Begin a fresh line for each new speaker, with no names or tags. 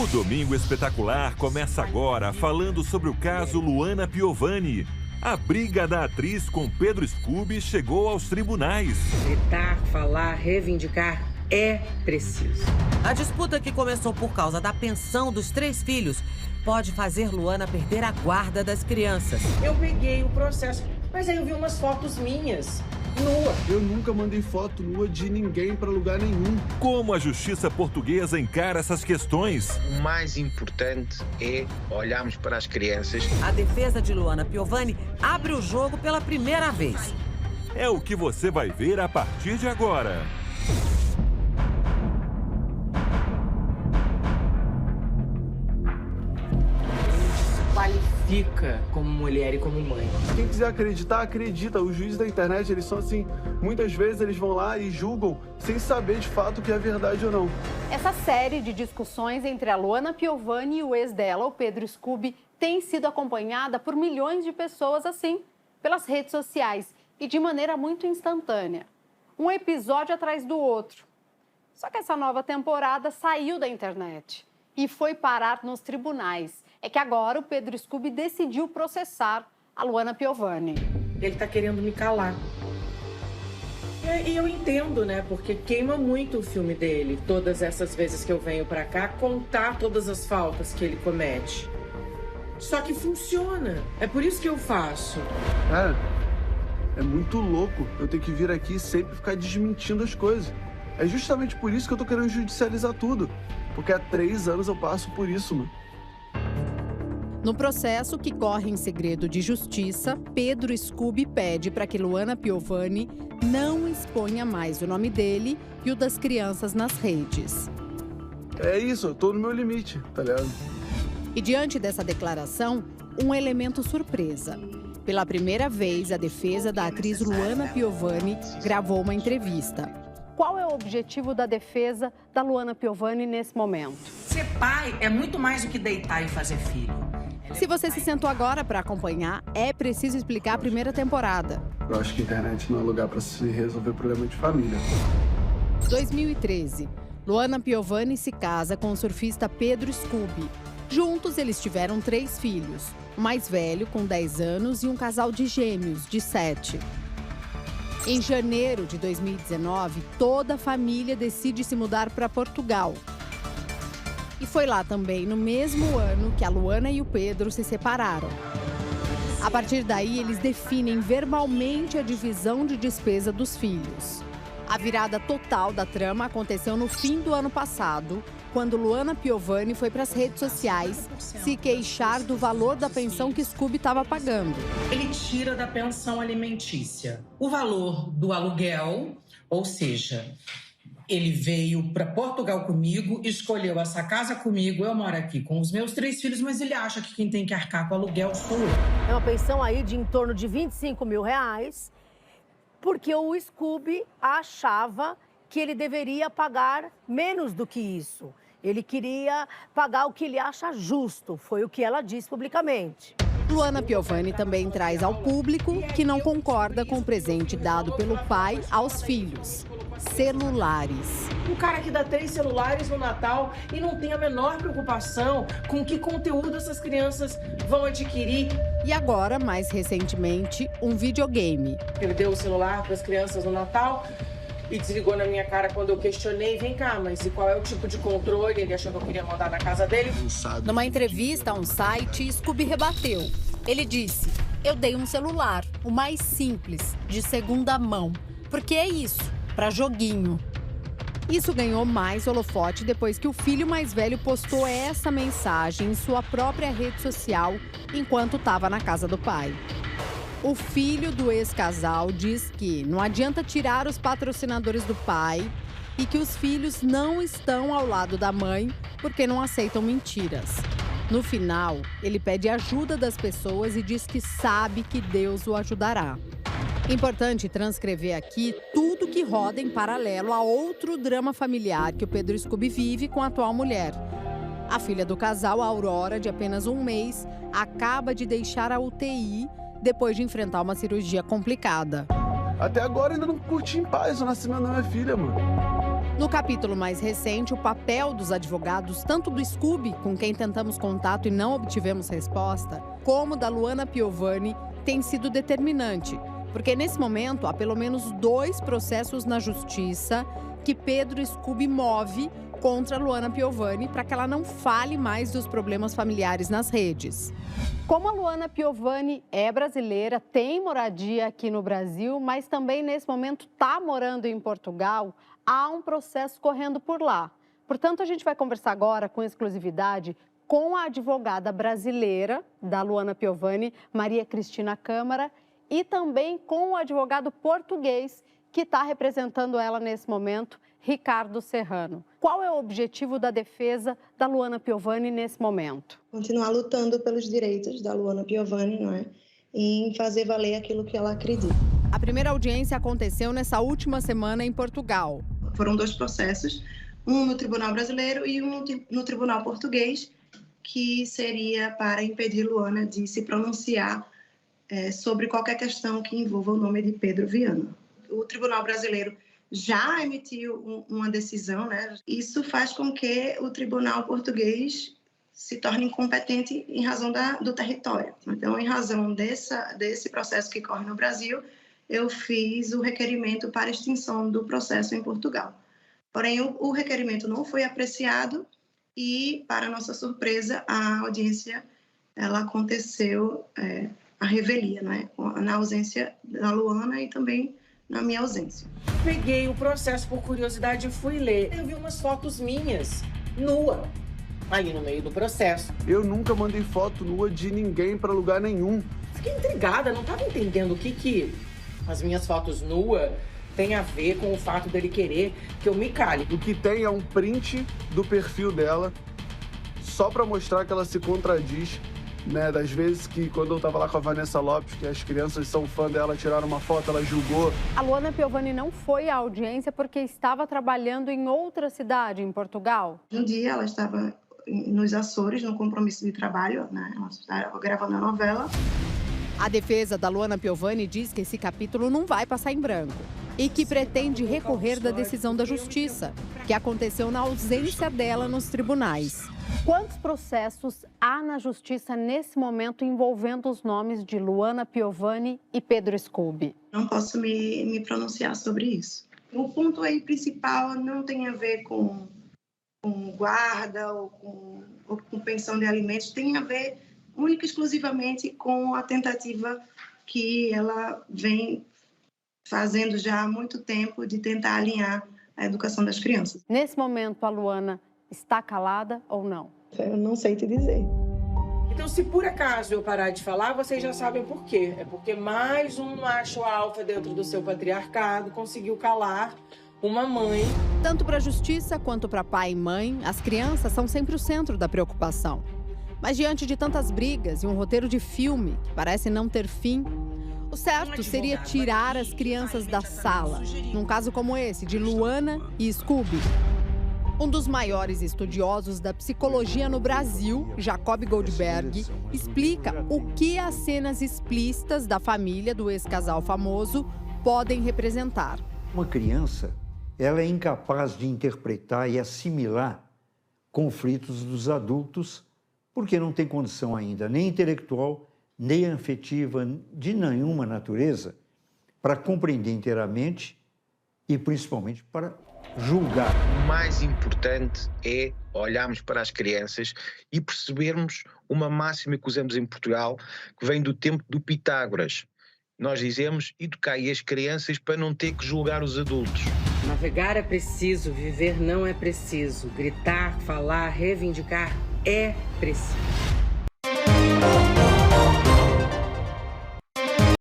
O Domingo Espetacular começa agora falando sobre o caso Luana Piovani. A briga da atriz com Pedro Scooby chegou aos tribunais.
Gritar, falar, reivindicar é preciso.
A disputa que começou por causa da pensão dos 3 filhos pode fazer Luana perder a guarda das crianças.
Eu peguei o processo, mas aí eu vi umas fotos minhas, nua.
Eu nunca mandei foto nua de ninguém para lugar nenhum.
Como a justiça portuguesa encara essas questões?
O mais importante é olharmos para as crianças.
A defesa de Luana Piovani abre o jogo pela primeira vez.
É o que você vai ver a partir de agora.
Qualifica como mulher e como mãe.
Quem quiser acreditar, acredita. Os juízes da internet, eles são assim, muitas vezes eles vão lá e julgam sem saber de fato o que é verdade ou não.
Essa série de discussões entre a Luana Piovani e o ex dela, o Pedro Scooby, tem sido acompanhada por milhões de pessoas assim, pelas redes sociais e de maneira muito instantânea. Um episódio atrás do outro. Só que essa nova temporada saiu da internet e foi parar nos tribunais. É que agora o Pedro Scooby decidiu processar a Luana Piovani.
Ele tá querendo me calar. E eu entendo, né? Porque queima muito o filme dele. Todas essas vezes que eu venho pra cá, contar todas as faltas que ele comete. Só que funciona. É por isso que eu faço.
Cara, é muito louco eu ter que vir aqui e sempre ficar desmentindo as coisas. É justamente por isso que eu tô querendo judicializar tudo. Porque há 3 anos eu passo por isso, mano.
No processo, que corre em segredo de justiça, Pedro Scooby pede para que Luana Piovani não exponha mais o nome dele e o das crianças nas redes.
É isso, eu tô no meu limite, tá ligado?
E diante dessa declaração, um elemento surpresa. Pela primeira vez, a defesa da atriz Luana Piovani gravou uma entrevista. Qual é o objetivo da defesa da Luana Piovani nesse momento?
Ser pai é muito mais do que deitar e fazer filho.
Se você se sentou agora para acompanhar, é preciso explicar a primeira temporada.
Eu acho que a internet não é lugar para se resolver problema de família.
2013. Luana Piovani se casa com o surfista Pedro Scooby. Juntos, eles tiveram 3 filhos. O mais velho, com 10 anos, e um casal de gêmeos, de 7. Em janeiro de 2019, toda a família decide se mudar para Portugal. E foi lá também, no mesmo ano, que a Luana e o Pedro se separaram. A partir daí, eles definem verbalmente a divisão de despesa dos filhos. A virada total da trama aconteceu no fim do ano passado, quando Luana Piovani foi para as redes sociais se queixar do valor da pensão que Scooby estava pagando.
Ele tira da pensão alimentícia o valor do aluguel, ou seja, ele veio para Portugal comigo, escolheu essa casa comigo, eu moro aqui com os meus 3 filhos, mas ele acha que quem tem que arcar com o aluguel sou eu.
É uma pensão aí de em torno de R$25 mil, porque o Scooby achava que ele deveria pagar menos do que isso. Ele queria pagar o que ele acha justo, foi o que ela disse publicamente.
Luana Piovani também traz ao público que não concorda com o presente dado pelo pai aos filhos: celulares.
Um cara que dá 3 celulares no Natal e não tem a menor preocupação com que conteúdo essas crianças vão adquirir.
E agora, mais recentemente, um videogame.
Ele deu o celular para as crianças no Natal e desligou na minha cara quando eu questionei. Vem cá, mas e qual é o tipo de controle? Ele achou que eu queria mandar na casa dele.
Numa entrevista a um site, Scooby rebateu. Ele disse: eu dei um celular, o mais simples, de segunda mão. Porque é isso, para joguinho. Isso ganhou mais holofote depois que o filho mais velho postou essa mensagem em sua própria rede social enquanto estava na casa do pai. O filho do ex-casal diz que não adianta tirar os patrocinadores do pai e que os filhos não estão ao lado da mãe porque não aceitam mentiras. No final, ele pede ajuda das pessoas e diz que sabe que Deus o ajudará. Importante transcrever aqui tudo que roda em paralelo a outro drama familiar que o Pedro Scooby vive com a atual mulher. A filha do casal, a Aurora, de apenas 1 mês, acaba de deixar a UTI depois de enfrentar uma cirurgia complicada.
Até agora ainda não curti em paz o nascimento da minha filha, mano.
No capítulo mais recente, o papel dos advogados, tanto do Scooby, com quem tentamos contato e não obtivemos resposta, como da Luana Piovani, tem sido determinante. Porque nesse momento há pelo menos 2 processos na justiça que Pedro Scooby move contra a Luana Piovani para que ela não fale mais dos problemas familiares nas redes. Como a Luana Piovani é brasileira, tem moradia aqui no Brasil, mas também nesse momento está morando em Portugal, há um processo correndo por lá. Portanto, a gente vai conversar agora com exclusividade com a advogada brasileira da Luana Piovani, Maria Cristina Câmara, e também com o advogado português que está representando ela nesse momento, Ricardo Serrano. Qual é o objetivo da defesa da Luana Piovani nesse momento?
Continuar lutando pelos direitos da Luana Piovani, não é? E em fazer valer aquilo que ela acredita.
A primeira audiência aconteceu nessa última semana em Portugal.
Foram 2 processos, um no Tribunal Brasileiro e um no Tribunal Português, que seria para impedir Luana de se pronunciar sobre qualquer questão que envolva o nome de Pedro Viana. O Tribunal Brasileiro já emitiu uma decisão, né? Isso faz com que o Tribunal Português se torne incompetente em razão do território. Então, em razão desse processo que corre no Brasil, eu fiz o requerimento para extinção do processo em Portugal. Porém, o requerimento não foi apreciado e, para nossa surpresa, a audiência ela aconteceu a revelia, né? Na ausência da Luana e também na minha ausência.
Peguei o processo por curiosidade e fui ler. Eu vi umas fotos minhas, nua, aí no meio do processo.
Eu nunca mandei foto nua de ninguém para lugar nenhum.
Fiquei intrigada, não estava entendendo o que as minhas fotos nuas têm a ver com o fato dele querer que eu me cale.
O que tem é um print do perfil dela, só para mostrar que ela se contradiz, né? Das vezes que, quando eu tava lá com a Vanessa Lopes, que as crianças são fã dela, tiraram uma foto, ela julgou.
A Luana Piovani não foi à audiência porque estava trabalhando em outra cidade, em Portugal.
Um dia ela estava nos Açores, no compromisso de trabalho, né? Ela estava gravando a novela.
A defesa da Luana Piovani diz que esse capítulo não vai passar em branco e que pretende recorrer da decisão da Justiça, que aconteceu na ausência dela nos tribunais. Quantos processos há na Justiça nesse momento envolvendo os nomes de Luana Piovani e Pedro Scooby?
Não posso me pronunciar sobre isso. O ponto aí principal não tem a ver com guarda ou com pensão de alimentos, tem a ver única e exclusivamente com a tentativa que ela vem fazendo já há muito tempo de tentar alinhar a educação das crianças.
Nesse momento, a Luana está calada ou não?
Eu não sei te dizer.
Então, se por acaso eu parar de falar, vocês já sabem por quê. É porque mais um macho alfa dentro do seu patriarcado conseguiu calar uma mãe.
Tanto para a justiça quanto para pai e mãe, as crianças são sempre o centro da preocupação. Mas diante de tantas brigas e um roteiro de filme que parece não ter fim, o certo seria tirar as crianças da sala, num caso como esse, de Luana e Scooby. Um dos maiores estudiosos da psicologia no Brasil, Jacob Goldberg, explica o que as cenas explícitas da família do ex-casal famoso podem representar.
Uma criança, ela é incapaz de interpretar e assimilar conflitos dos adultos, porque não tem condição ainda, nem intelectual, nem afetiva, de nenhuma natureza, para compreender inteiramente e, principalmente, para julgar.
O mais importante é olharmos para as crianças e percebermos uma máxima que usamos em Portugal, que vem do tempo do Pitágoras. Nós dizemos, educai as crianças para não ter que julgar os adultos.
Navegar é preciso, viver não é preciso. Gritar, falar, reivindicar é preciso.